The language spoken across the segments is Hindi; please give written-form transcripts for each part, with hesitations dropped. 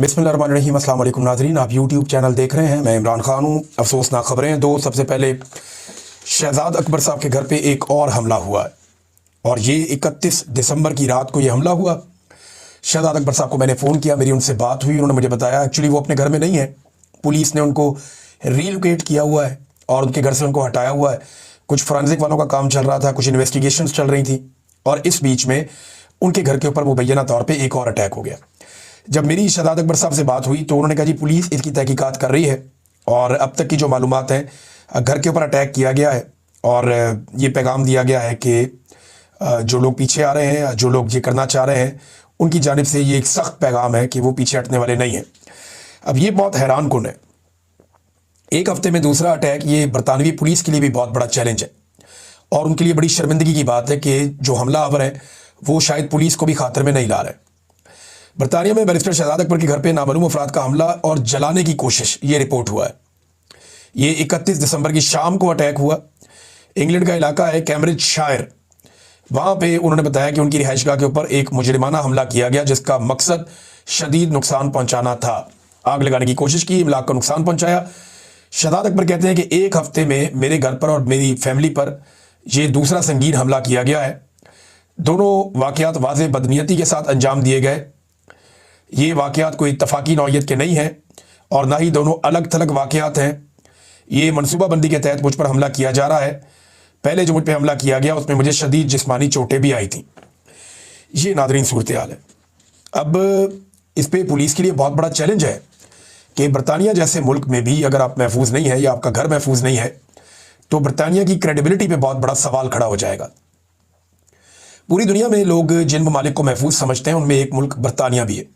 बिस्मिल्लाहिर्रहमानिर्रहीम। अस्सलाम वालेकुम नाज़रीन, आप यूट्यूब चैनल देख रहे हैं। मैं इमरान खान हूँ। अफसोसनाक खबरें दो। सबसे पहले शहजाद अकबर साहब के घर पे एक और हमला हुआ है और ये 31 दिसंबर की रात को ये हमला हुआ। शहजाद अकबर साहब को मैंने फ़ोन किया, मेरी उनसे बात हुई, उन्होंने मुझे बताया एक्चुअली वो अपने घर में नहीं है, पुलिस ने उनको रीलोकेट किया हुआ है और उनके घर से उनको हटाया हुआ है। कुछ फॉरेंसिक वालों का काम चल रहा था, कुछ इन्वेस्टिगेशंस चल रही थी और इस बीच में उनके घर के ऊपर मुबैना तौर पे एक और अटैक हो गया। जब मेरी शहजाद अकबर साहब से बात हुई तो उन्होंने कहा जी पुलिस इसकी तहकीकात कर रही है और अब तक की जो मालूमात हैं घर के ऊपर अटैक किया गया है और ये पैगाम दिया गया है कि जो लोग पीछे आ रहे हैं, जो लोग ये करना चाह रहे हैं, उनकी जानिब से ये एक सख्त पैगाम है कि वो पीछे हटने वाले नहीं हैं। अब ये बहुत हैरान कुन है, एक हफ्ते में दूसरा अटैक, ये बरतानवी पुलिस के लिए भी बहुत बड़ा चैलेंज है और उनके लिए बड़ी शर्मिंदगी की बात है कि जो हमलावर है वो शायद पुलिस को भी खातर में नहीं ला रहे। बरतानिया में बैरिस्टर शहजाद अकबर के घर पे नामालूम अफराद का हमला और जलाने की कोशिश, ये रिपोर्ट हुआ है। ये 31 दिसंबर की शाम को अटैक हुआ। इंग्लैंड का इलाका है कैम्ब्रिज शायर, वहाँ पे उन्होंने बताया कि उनकी रिहाइशगाह के ऊपर एक मुजरिमाना हमला किया गया जिसका मकसद शदीद नुकसान पहुँचाना था। आग लगाने की कोशिश की, इमलाक को नुकसान पहुँचाया। शहजाद अकबर कहते हैं कि एक हफ्ते में मेरे घर पर और मेरी फैमिली पर यह दूसरा संगीन हमला किया गया है। दोनों वाक़यात वाज़ेह बदनीयती के साथ अंजाम दिए गए। ये वाक़यात कोई इत्तफ़ाक़ी नौइयत के नहीं हैं और ना ही दोनों अलग थलग वाक़यात हैं। ये मनसूबाबंदी के तहत मुझ पर हमला किया जा रहा है। पहले जो मुझ पर हमला किया गया उसमें मुझे शदीद जिस्मानी चोटें भी आई थीं। ये नादरीन सूरत हाल है। अब इस पर पुलिस के लिए बहुत बड़ा चैलेंज है कि बरतानिया जैसे मुल्क में भी अगर आप महफूज नहीं है या आपका घर महफूज नहीं है तो बरतानिया की क्रेडिबिलिटी पे बहुत बड़ा सवाल खड़ा हो जाएगा। पूरी दुनिया में लोग जिन ममालिक को महफूज समझते हैं उनमें एक मुल्क बरतानिया भी है।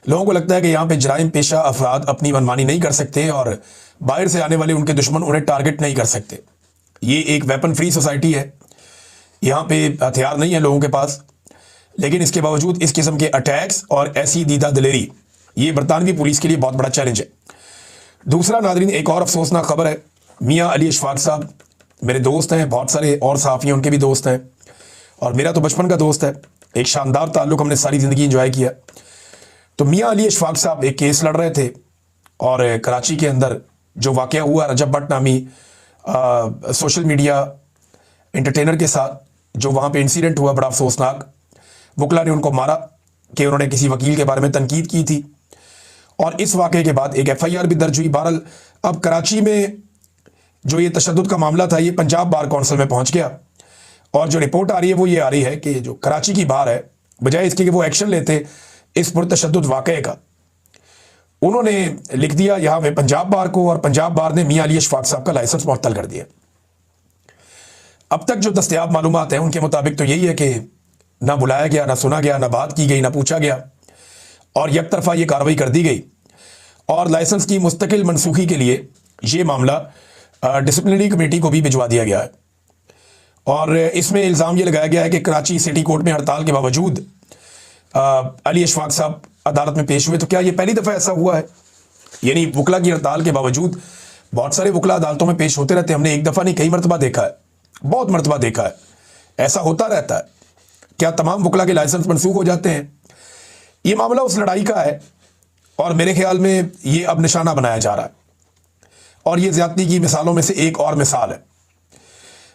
लोगों को लगता है कि यहाँ पे जराइम पेशा अफराद अपनी मनमानी नहीं कर सकते और बाहर से आने वाले उनके दुश्मन उन्हें टारगेट नहीं कर सकते। ये एक वेपन फ्री सोसाइटी है, यहाँ पे हथियार नहीं है लोगों के पास, लेकिन इसके बावजूद इस किस्म के अटैक्स और ऐसी दीदा दिलेरी, ये बरतानवी पुलिस के लिए बहुत बड़ा चैलेंज है। दूसरा नादरीन, एक और अफसोसनाक खबर है। मियाँ अली अशफाक साहब मेरे दोस्त हैं, बहुत सारे और सहाफ़ी उनके भी दोस्त हैं और मेरा तो बचपन का दोस्त है। एक शानदार ताल्लुक़, हमने सारी ज़िंदगी इंजॉय किया। तो मियाँ अली अशफाक साहब एक केस लड़ रहे थे और कराची के अंदर जो वाक़या हुआ रजब भट्ट नामी सोशल मीडिया एंटरटेनर के साथ, जो वहाँ पे इंसिडेंट हुआ बड़ा अफसोसनाक, वकला ने उनको मारा कि उन्होंने किसी वकील के बारे में तनकीद की थी और इस वाक़े के बाद एक FIR भी दर्ज हुई। बहरहाल अब कराची में जो ये तशद्दुद का मामला था ये पंजाब बार कौंसिल में पहुँच गया और जो रिपोर्ट आ रही है वो ये आ रही है कि जो कराची की बार है, बजाय इसके कि वो एक्शन लेते इस पुरतशद्दुद वाक़े का, उन्होंने लिख दिया यहाँ पे पंजाब बार को और पंजाब बार ने मियाँ अली अशफाक साहब का लाइसेंस मुअत्तल कर दिया। अब तक जो दस्तयाब मालूमात हैं उनके मुताबिक तो यही है कि ना बुलाया गया, ना सुना गया, ना बात की गई, ना पूछा गया और एक तरफा ये कार्रवाई कर दी गई और लाइसेंस की मुस्तकिल मनसूखी के लिए ये मामला डिसिप्लिनरी कमेटी को भी भिजवा दिया गया है और इसमें इल्ज़ाम ये लगाया गया है कि कराची सिटी कोर्ट में हड़ताल के बावजूद अली अशफाक साहब अदालत में पेश हुए। तो क्या ये पहली दफ़ा ऐसा हुआ है? यानी वकला की हड़ताल के बावजूद बहुत सारे वकला अदालतों में पेश होते रहते हैं। हमने एक दफ़ा नहीं कई मरतबा देखा है, बहुत मरतबा देखा है, ऐसा होता रहता है। क्या तमाम वकला के लाइसेंस मनसूख हो जाते हैं? ये मामला उस लड़ाई का है और मेरे ख्याल में ये अब निशाना बनाया जा रहा है और ये ज़्यादती की मिसालों में से एक और मिसाल है।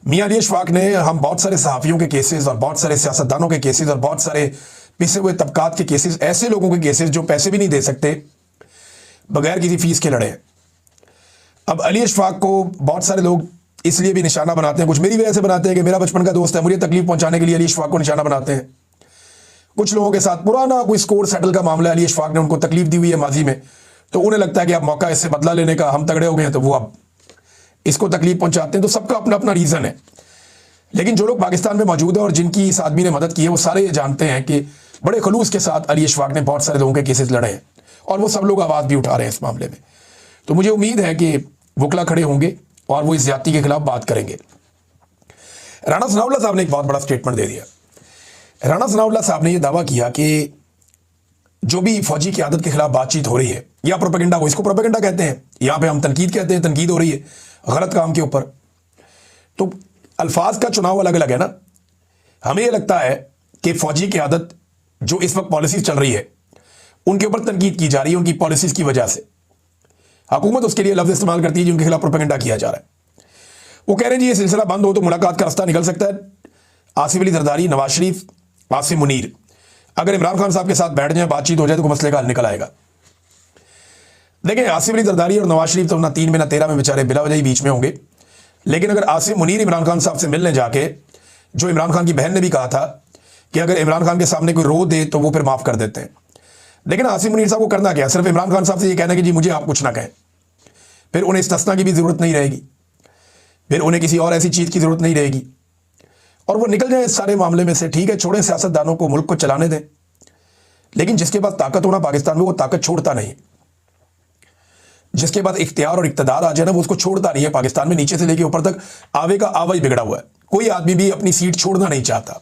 मियाँ अली अशफाक ने, हम बहुत सारे सहाफ़ियों के केसेस और बहुत सारे सियासतदानों के केसेस और बहुत सारे पिसे हुए तबकात के केसेस, ऐसे लोगों के केसेस जो पैसे भी नहीं दे सकते, बगैर किसी फीस के लड़े हैं। अब अली अशफाक को बहुत सारे लोग इसलिए भी निशाना बनाते हैं, कुछ मेरी वजह से बनाते हैं कि मेरा बचपन का दोस्त है, मुझे तकलीफ पहुंचाने के लिए अली अशफाक को निशाना बनाते हैं। कुछ लोगों के साथ पुराना कोई स्कोर सेटल का मामला, अली अशफाक ने उनको तकलीफ दी हुई है माजी में, तो उन्हें लगता है कि अब मौका इससे बदला लेने का, हम तगड़े हो गए हैं तो वो अब इसको तकलीफ पहुंचाते हैं। तो सबका अपना अपना रीज़न है, लेकिन जो लोग पाकिस्तान में मौजूद हैं और जिनकी इस आदमी ने मदद की है वो सारे ये जानते हैं कि बड़े खलूस के साथ अली अशफाक ने बहुत सारे लोगों के केसेस लड़े हैं और वो सब लोग आवाज़ भी उठा रहे हैं इस मामले में। तो मुझे उम्मीद है कि वकला खड़े होंगे और वो इस ज़्यादती के खिलाफ बात करेंगे। राना सनाउल्लाह साहब ने एक बहुत बड़ा स्टेटमेंट दे दिया। राना सनाउल्लाह साहब ने यह दावा किया कि जो भी फौजी क़यादत के खिलाफ बातचीत हो रही है या प्रोपेगेंडा हो, इसको प्रोपेगेंडा कहते हैं, यहाँ पे हम तनकीद कहते हैं, तनकीद हो रही है गलत काम के ऊपर। तो अल्फाज का चुनाव अलग अलग है ना। हमें यह लगता है कि फौजी क़यादत जो इस वक्त पॉलिसी चल रही है उनके ऊपर तनकीद की जा रही है उनकी पॉलिसीज की वजह से। हुकूमत उसके लिए लफ्ज इस्तेमाल करती है जिनके खिलाफ प्रोपेगेंडा किया जा रहा है। वो कह रहे हैं जी ये सिलसिला बंद हो तो मुलाकात का रास्ता निकल सकता है। आसिफ अली जरदारी, नवाज शरीफ, आसिम मुनीर अगर इमरान खान साहब के साथ बैठ जाए, बातचीत हो जाए तो मसले का हल निकल आएगा। देखिए आसिफ अली जरदारी और नवाज शरीफ तो ना 3 में ना 13 में बेचारे बिला वजह ही बीच में होंगे, लेकिन अगर आसिम मुनीर इमरान खान साहब से मिलने जाके, जो इमरान खान की बहन ने भी कहा था कि अगर इमरान खान के सामने कोई रो दे तो वो फिर माफ कर देते हैं, लेकिन आसिम मुनीर साहब को करना क्या, सिर्फ इमरान खान साहब से ये कहना है कि जी मुझे आप कुछ ना कहें, फिर उन्हें इस्तिस्ना की भी जरूरत नहीं रहेगी, फिर उन्हें किसी और ऐसी चीज की जरूरत नहीं रहेगी और वो निकल जाए इस सारे मामले में से। ठीक है, छोड़े सियासतदानों को, मुल्क को चलाने दें, लेकिन जिसके पास ताकत होना पाकिस्तान में वो ताकत छोड़ता नहीं। जिसके पास इख्तियार और इक्तदार आ जाए ना वो उसको छोड़ता नहीं है। पाकिस्तान में नीचे से लेकर ऊपर तक आवे का आवा ही बिगड़ा हुआ है, कोई आदमी भी अपनी सीट छोड़ना नहीं चाहता।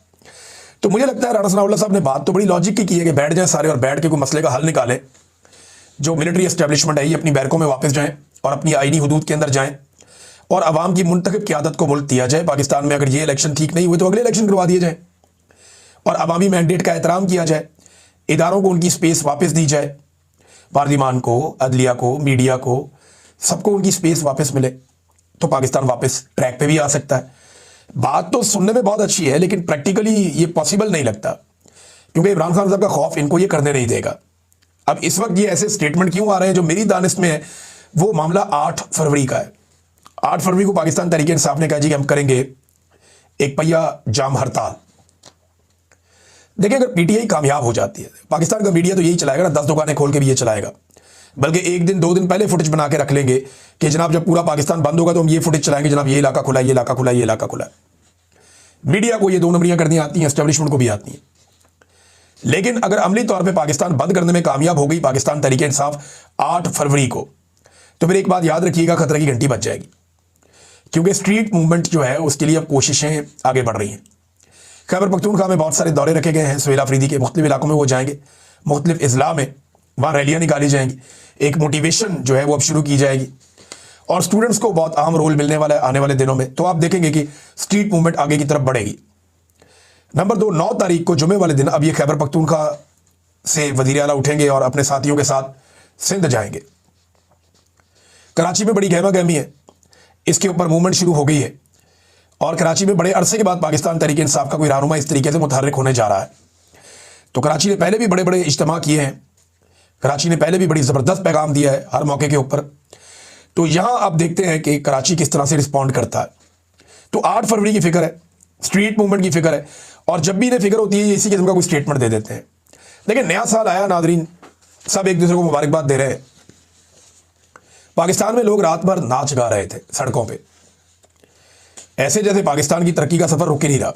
तो मुझे लगता है राणा सनाउल्लाह साहब ने बात तो बड़ी लॉजिक की है कि बैठ जाए सारे और बैठ के कोई मसले का हल निकाले। जो मिलिट्री एस्टेब्लिशमेंट है ये अपनी बैरकों में वापस जाएं और अपनी आईनी हुदूद के अंदर जाएं और अवाम की मुंतखब क़यादत को मुल्क दिया जाए। पाकिस्तान में अगर ये इलेक्शन ठीक नहीं हुए तो अगले इलेक्शन करवा दिए जाए और अवामी मैंडेट का एहतराम किया जाए, इदारों को उनकी स्पेस वापस दी जाए, पार्लिमान को, अदलिया को, मीडिया को, सबको उनकी स्पेस वापस मिले तो पाकिस्तान वापस ट्रैक पे भी आ सकता है। बात तो सुनने में बहुत अच्छी है लेकिन प्रैक्टिकली ये पॉसिबल नहीं लगता, क्योंकि इमरान खान साहब का खौफ इनको ये करने नहीं देगा। अब इस वक्त ये ऐसे स्टेटमेंट क्यों आ रहे हैं, जो मेरी दानिश में है वो मामला 8 फरवरी का है। 8 फरवरी को पाकिस्तान तहरीक इंसाफ ने कहा जी कि हम करेंगे एक पहिया जाम हड़ताल। देखिए अगर पीटीआई कामयाब हो जाती है, पाकिस्तान का मीडिया तो यही चलाएगा ना, 10 दुकानें खोल के भी ये चलाएगा, बल्कि 1 दिन 2 दिन पहले फुटेज बना के रख लेंगे कि जनाब जब पूरा पाकिस्तान बंद होगा तो हम ये फुटेज चलाएंगे, जनाब ये इलाका खुला, ये इलाका खुला, ये इलाका खुला। मीडिया को ये 2 नंबरियां करनी आती हैं, एस्टेब्लिशमेंट को भी आती हैं। लेकिन अगर अमली तौर पे पाकिस्तान बंद करने में कामयाब हो गई पाकिस्तान तहरीक इंसाफ 8 फरवरी को, तो फिर एक बात याद रखिएगा, खतरे की घंटी बज जाएगी, क्योंकि स्ट्रीट मूवमेंट जो है उसके लिए अब कोशिशें आगे बढ़ रही हैं। खैबर पख्तूनख्वा में बहुत सारे दौरे रखे गए हैं, सुहेल अफरीदी के मुख्तलिफ इलाकों में वो जाएंगे, मुख्तलिफ इजला में वहाँ रैलियाँ निकाली जाएंगी, एक मोटिवेशन जो है वो अब शुरू की जाएगी और स्टूडेंट्स को बहुत अहम रोल मिलने वाला है आने वाले दिनों में। तो आप देखेंगे कि स्ट्रीट मूवमेंट आगे की तरफ बढ़ेगी। नंबर 2, 9 तारीख को जुमे वाले दिन अब ये खैबर पख्तूनख्वा से वज़ीर आला उठेंगे और अपने साथियों के साथ सिंध जाएंगे। कराची में बड़ी गहमा गहमी है, इसके ऊपर मूवमेंट शुरू हो गई है और कराची में बड़े अरसे के बाद पाकिस्तान तहरीक इंसाफ का कोई रहनुमा इस तरीके से मुतहर्रिक होने जा रहा है। तो कराची ने पहले भी बड़े बड़े इज्तिमा किए हैं, कराची ने पहले भी बड़ी ज़बरदस्त पैगाम दिया है हर मौके के ऊपर। तो यहाँ आप देखते हैं कि कराची किस तरह से रिस्पॉन्ड करता है। तो 8 फरवरी की फिक्र है, स्ट्रीट मूवमेंट की फिक्र है और जब भी इन्हें फिक्र होती है इसी किस्म का कोई स्टेटमेंट दे देते हैं। देखिए नया साल आया नादरीन, सब एक दूसरे को मुबारकबाद दे रहे हैं। पाकिस्तान में लोग रात भर नाच गा रहे थे सड़कों पे, ऐसे जैसे पाकिस्तान की तरक्की का सफर रुक ही नहीं रहा।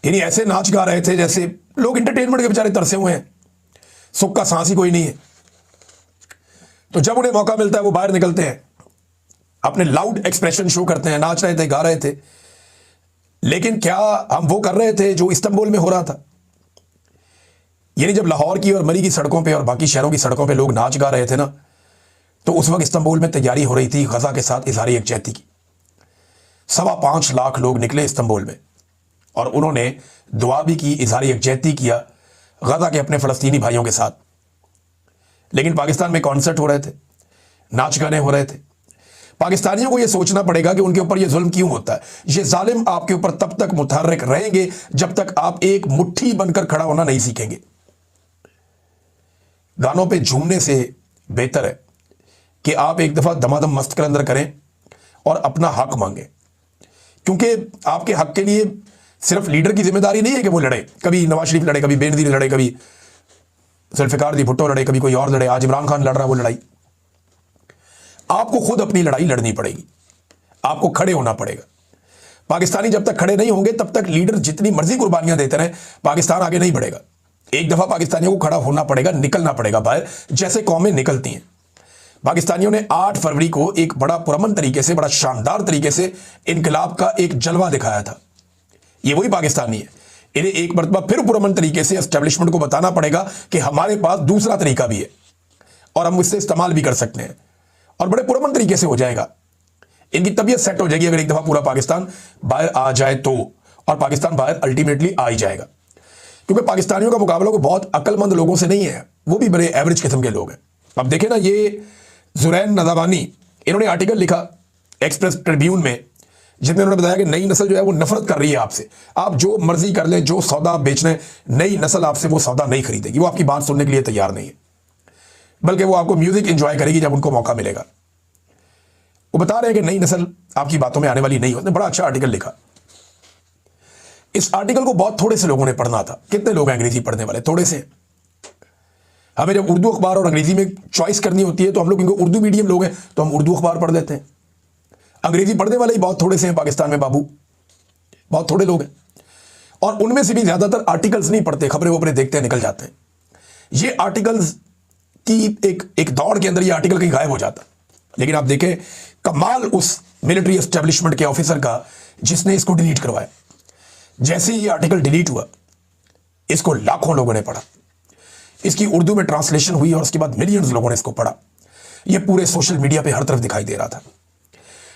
यानी ऐसे नाच गा रहे थे जैसे लोग इंटरटेनमेंट के बेचारे तरसे हुए हैं, सुख का सांस ही कोई नहीं है। तो जब उन्हें मौका मिलता है वो बाहर निकलते हैं, अपने लाउड एक्सप्रेशन शो करते हैं, नाच रहे थे, गा रहे थे। लेकिन क्या हम वो कर रहे थे जो इस्तांबुल में हो रहा था? यानी जब लाहौर की और मरी की सड़कों पे और बाकी शहरों की सड़कों पे लोग नाच गा रहे थे ना, तो उस वक्त इस्तांबुल में तैयारी हो रही थी गजा के साथ इज़हार यकजहती की। 5.25 लाख लोग निकले इस्तांबुल में और उन्होंने दुआ भी की, इज़हार यकजहती किया गजा के अपने फ़लस्तीनी भाइयों के साथ। लेकिन पाकिस्तान में कॉन्सर्ट हो रहे थे, नाच गाने हो रहे थे। पाकिस्तानियों को यह सोचना पड़ेगा कि उनके ऊपर यह जुल्म क्यों होता है। ये जालिम आपके ऊपर तब तक मुतहर्रिक रहेंगे जब तक आप एक मुट्ठी बनकर खड़ा होना नहीं सीखेंगे। गानों पे झूमने से बेहतर है कि आप एक दफ़ा दमादम मस्त कलंदर करें और अपना हक मांगें, क्योंकि आपके हक के लिए सिर्फ लीडर की जिम्मेदारी नहीं है कि वो लड़े। कभी नवाज शरीफ लड़े, कभी बेनज़ीर लड़े, कभी जुल्फ़िकार दी भुट्टो लड़े, कभी कोई और लड़े, आज इमरान खान लड़ रहा है वो लड़ाई। आपको खुद अपनी लड़ाई लड़नी पड़ेगी, आपको खड़े होना पड़ेगा। पाकिस्तानी जब तक खड़े नहीं होंगे तब तक लीडर जितनी मर्जी कुर्बानियां देते रहे, पाकिस्तान आगे नहीं बढ़ेगा। एक दफ़ा पाकिस्तानियों को खड़ा होना पड़ेगा, निकलना पड़ेगा बाहर, जैसे कौमें निकलती हैं। पाकिस्तानियों ने 8 फरवरी को एक बड़ा पुरअमन तरीके से, बड़ा शानदार तरीके से इनकलाब का एक जलवा दिखाया था। ये वही पाकिस्तानी है। इन्हें एक मरतबा फिर पुरअमन तरीके से एस्टेब्लिशमेंट को बताना पड़ेगा कि हमारे पास दूसरा तरीका भी है और हम इससे इस्तेमाल भी कर सकते हैं, और बड़े पुरअमन तरीके से हो जाएगा। इनकी तबीयत सेट हो जाएगी अगर एक दफ़ा पूरा पाकिस्तान बाहर आ जाए तो, और पाकिस्तान बाहर अल्टीमेटली आ ही जाएगा। क्योंकि पाकिस्तानियों का मुकाबला को बहुत अक्लमंद लोगों से नहीं है, वो भी बड़े एवरेज किस्म के लोग हैं। अब देखें ना, ये जुरैन नज़ावानी, इन्होंने आर्टिकल लिखा एक्सप्रेस ट्रिब्यून में, जिसमें उन्होंने बताया कि नई नस्ल जो है वो नफरत कर रही है आपसे, आप जो मर्जी कर लें, जो सौदा बेचना है, नई नस्ल आपसे वो सौदा नहीं खरीदेगी, वो आपकी बात सुनने के लिए तैयार नहीं है, बल्कि वो आपको म्यूजिक एंजॉय करेगी जब उनको मौका मिलेगा। वो बता रहे हैं कि नई नस्ल आपकी बातों में आने वाली नहीं होती। बड़ा अच्छा आर्टिकल लिखा। इस आर्टिकल को बहुत थोड़े से लोगों ने पढ़ना था। कितने लोग हैं अंग्रेजी पढ़ने वाले? थोड़े से। हमें जब उर्दू अखबार और अंग्रेजी में चॉइस करनी होती है तो हम लोग, इनको उर्दू मीडियम लोग हैं तो हम उर्दू अखबार पढ़ लेते हैं। अंग्रेजी पढ़ने वाले ही बहुत थोड़े से हैं पाकिस्तान में बाबू, बहुत थोड़े लोग हैं। और उनमें से भी ज्यादातर आर्टिकल्स नहीं पढ़ते, खबरें वबरें देखते हैं, निकल जाते हैं। ये आर्टिकल्स की एक दौड़ के अंदर ये आर्टिकल कहीं गायब हो जाता। लेकिन आप देखें कमाल उस मिलिट्री एस्टेब्लिशमेंट के ऑफिसर का जिसने इसको डिलीट करवाया। जैसे ही ये आर्टिकल डिलीट हुआ, इसको लाखों लोगों ने पढ़ा, इसकी उर्दू में ट्रांसलेशन हुई और उसके बाद मिलियंस लोगों ने इसको पढ़ा। ये पूरे सोशल मीडिया पे हर तरफ दिखाई दे रहा था।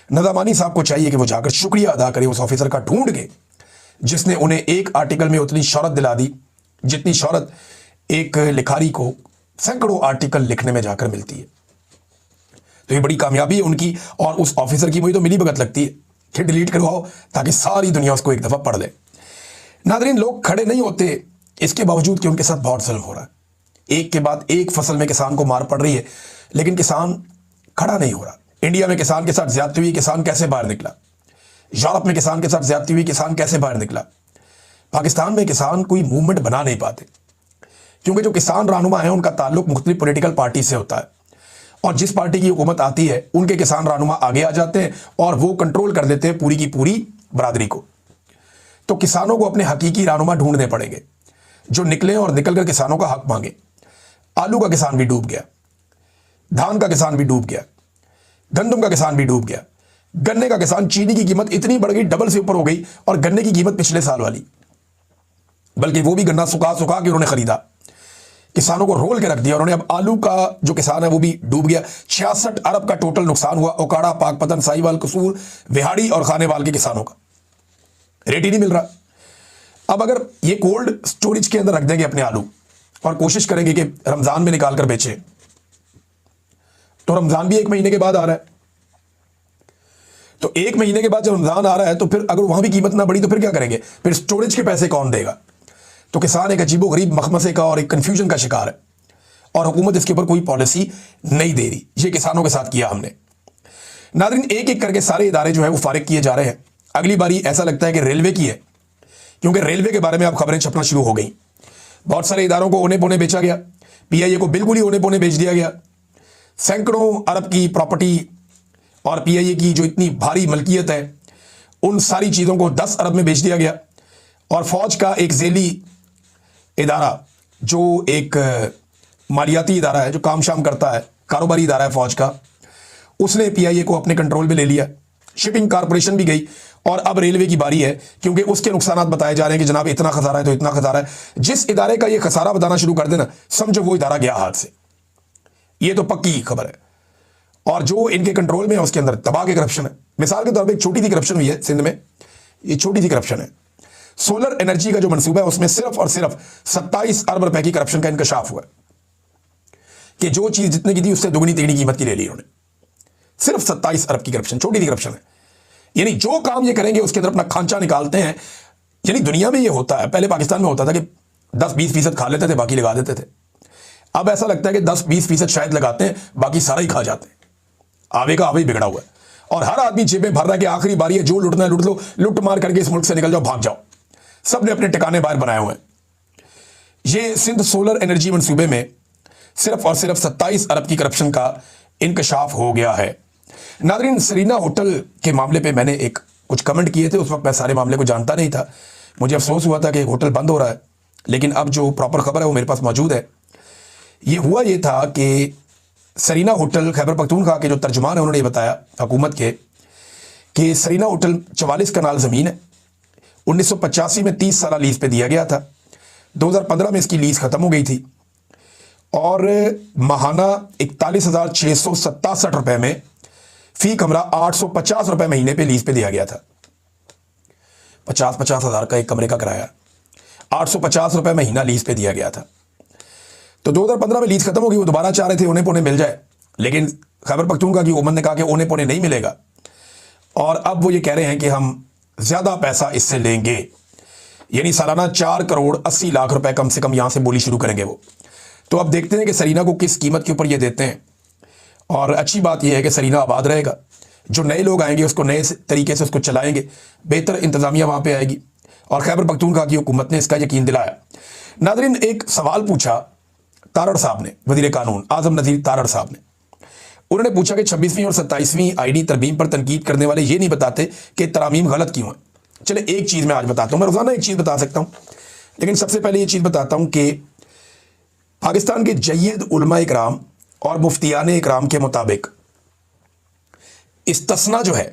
नदामानी साहब को चाहिए कि वो जाकर शुक्रिया अदा करें उस ऑफिसर का ढूंढ के, जिसने उन्हें एक आर्टिकल में उतनी शौहरत दिला दी जितनी शौहरत एक लिखारी को सैकड़ों आर्टिकल लिखने में जाकर मिलती है। तो ये बड़ी कामयाबी है उनकी और उस ऑफिसर की। मुझे तो मिली भगत लगती है कि डिलीट करवाओ ताकि सारी दुनिया उसको एक दफा पढ़ ले। नादरीन, लोग खड़े नहीं होते इसके बावजूद कि उनके साथ बहुत जुल्म हो रहा है। एक के बाद एक फसल में किसान को मार पड़ रही है, लेकिन किसान खड़ा नहीं हो रहा। इंडिया में किसान के साथ ज्यादती हुई, किसान कैसे बाहर निकला? यूरोप में किसान के साथ ज्यादती हुई, किसान कैसे बाहर निकला? पाकिस्तान में किसान कोई मूवमेंट बना नहीं पाते, क्योंकि जो किसान रहनुमा है उनका ताल्लुक मुख्तलिफ पॉलिटिकल पार्टी से होता है, और जिस पार्टी की हुकूमत आती है उनके किसान रहनुमा आगे आ जाते हैं और वो कंट्रोल कर देते हैं पूरी की पूरी बरादरी को। तो किसानों को अपने हकीकी रहनुमा ढूंढने पड़ेंगे जो निकले और निकलकर किसानों का हक मांगे। आलू का किसान भी डूब गया, धान का किसान भी डूब गया, गंदम का किसान भी डूब गया, गन्ने का किसान, चीनी की कीमत इतनी बढ़ गई, डबल से ऊपर हो गई, और गन्ने की कीमत पिछले साल वाली, बल्कि वो भी गन्ना सुखा सुखा के उन्होंने खरीदा, किसानों को रोल के रख दिया उन्होंने। अब आलू का जो किसान है वो भी डूब गया। 66 अरब का टोटल नुकसान हुआ ओकाड़ा, पाकपतन, साहिवाल, कसूर, विहाड़ी और खानेवाल के किसानों का। रेट ही नहीं मिल रहा। अब अगर ये कोल्ड स्टोरेज के अंदर रख देंगे अपने आलू और कोशिश करेंगे कि रमजान में निकाल कर बेचे, तो रमजान भी 1 महीने के बाद आ रहा है। तो 1 महीने के बाद जब रमजान आ रहा है तो फिर अगर वहां भी कीमत ना बढ़ी तो फिर क्या करेंगे? फिर स्टोरेज के पैसे कौन देगा? तो किसान एक अजीबो गरीब मखमसे का और एक कंफ्यूजन का शिकार है, और हुकूमत इसके ऊपर कोई पॉलिसी नहीं दे रही। ये किसानों के साथ किया हमने। नादरीन, एक एक करके सारे इदारे जो है वो फारिग किए जा रहे हैं। अगली बारी ऐसा लगता है कि रेलवे की है, क्योंकि रेलवे के बारे में अब खबरें छपना शुरू हो गई। बहुत सारे इदारों को ओने पोने बेचा गया, पीआईए को बिल्कुल ही ओने पोने बेच दिया गया। सैकड़ों अरब की प्रॉपर्टी और पीआईए की जो इतनी भारी मलकियत है, उन सारी चीज़ों को 10 अरब में बेच दिया गया। और फौज का एक झेली इदारा, जो एक मालियाती इदारा है, जो काम शाम करता है, कारोबारी इदारा है फौज का, उसने पीआईए को अपने कंट्रोल में ले लिया। शिपिंग कारपोरेशन भी गई, और अब रेलवे की बारी है, क्योंकि उसके नुकसानात बताए जा रहे हैं कि जनाब इतना खसारा है तो इतना खसारा है। जिस इदारे का ये खसारा बताना शुरू कर देना, समझो वो इदारा गया हाथ से। ये तो पक्की खबर है। और जो इनके कंट्रोल में है उसके अंदर दबा के करप्शन है। मिसाल के तौर पर एक छोटी सी करप्शन हुई है सिंध में, ये छोटी सी करप्शन है। सोलर एनर्जी का जो मंसूबा है उसमें सिर्फ और सिर्फ 27 अरब रुपए की करप्शन का इंकशाफ हुआ, कि जो चीज जितने की थी उससे दुगनी तिगनी कीमत की ले ली उन्होंने। सिर्फ 27 अरब की करप्शन, छोटी सी करप्शन है। यानी जो काम ये करेंगे उसके अंदर अपना खांचा निकालते हैं। यानी दुनिया में ये होता है, पहले पाकिस्तान में होता था कि 10-20% खा लेते थे, बाकी लगा देते थे। अब ऐसा लगता है कि 10-20% शायद लगाते हैं, बाकी सारा ही खा जाते हैं। आवे का आवे ही बिगड़ा हुआ है, और हर आदमी जेबें भर रहा है कि आखिरी बारी है, जो लुटना है लुट लो, लुट मार करके इस मुल्क से निकल जाओ, भाग जाओ। सब ने अपने ठिकाने बाहर बनाए हुए हैं। ये सिंध सोलर एनर्जी मंसूबे में सिर्फ और सिर्फ 27 अरब की करप्शन का इंकशाफ हो गया है। नादरीन, सरीना होटल के मामले पे मैंने कुछ कमेंट किए थे। उस वक्त मैं सारे मामले को जानता नहीं था, मुझे अफसोस हुआ था कि होटल बंद हो रहा है, लेकिन अब जो प्रॉपर खबर है वो मेरे पास मौजूद है। ये हुआ ये था कि सरीना होटल, खैबर पख्तूनख्वा के जो तर्जुमान है उन्होंने बताया हुकूमत के, कि सरीना होटल 44 कनाल ज़मीन है। 1985 में 30 साल लीज पे दिया गया था। 2015 में इसकी लीज खत्म हो गई थी, और माहाना 41,667 रुपए में फी कमरा 850 रुपए महीने पे लीज पे दिया गया था। 50-50 हज़ार का एक कमरे का किराया। 850 रुपये महीना लीज पे दिया गया था। तो 2015 में लीज खत्म होगी, वो दोबारा चाह रहे थे ओने पोने मिल जाए, लेकिन खैबर पख्तूनख्वा की हुकूमत ने कहा कि ओने पोने नहीं मिलेगा, और अब वो ये कह रहे हैं कि हम ज्यादा पैसा इससे लेंगे, यानी सालाना 4 करोड़ 80 लाख रुपए कम से कम यहां से बोली शुरू करेंगे वो। तो अब देखते हैं कि सरीना को किस कीमत के ऊपर ये देते हैं। और अच्छी बात यह है कि सरीना आबाद रहेगा, जो नए लोग आएंगे उसको नए तरीके से उसको चलाएंगे, बेहतर इंतजामिया वहां पे आएगी, और खैबर पख्तूनख्वा की हुकूमत ने इसका यकीन दिलाया। नादरीन, एक सवाल पूछा तारड़ साहब ने, वजीर कानून आजम नजीर तारड़ साहब ने। उन्होंने पूछा कि 26वीं और 27वीं आईडी तरमीम पर तनकीद करने वाले ये नहीं बताते कि तरामीम गलत क्यों है। चले एक चीज़ मैं आज बताता हूँ, मैं रोज़ाना एक चीज़ बता सकता हूँ, लेकिन सबसे पहले ये चीज़ बताता हूँ कि पाकिस्तान के जय्यद उलमा इकराम और मुफ्तियान इकराम के मुताबिक इस्तस्ना जो है,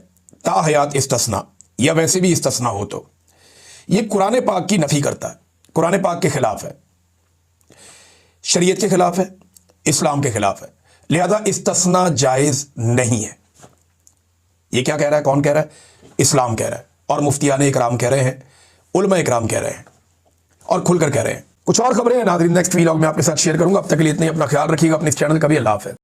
ताहयात इस्तस्ना या वैसे भी इस्तस्ना हो, तो ये कुरान पाक की नफ़ी करता है, कुरान पाक के खिलाफ है, शरीयत के खिलाफ है, इस्लाम के खिलाफ है, लिहाजा इस्तस्ना जायज़ नहीं है। ये क्या कह रहा है, कौन कह रहा है? इस्लाम कह रहा है, और मुफ्तियान इकराम कह रहे हैं, उलमा इकराम कह रहे हैं, और खुलकर कह रहे हैं। कुछ और खबरें हैं नाज़रीन नेक्स्ट व्लॉग में आपके साथ शेयर करूंगा। अब तक के लिए इतना ही, अपना ख्याल रखिएगा, अपने इस चैनल का भी। अल्लाह हाफ़िज़।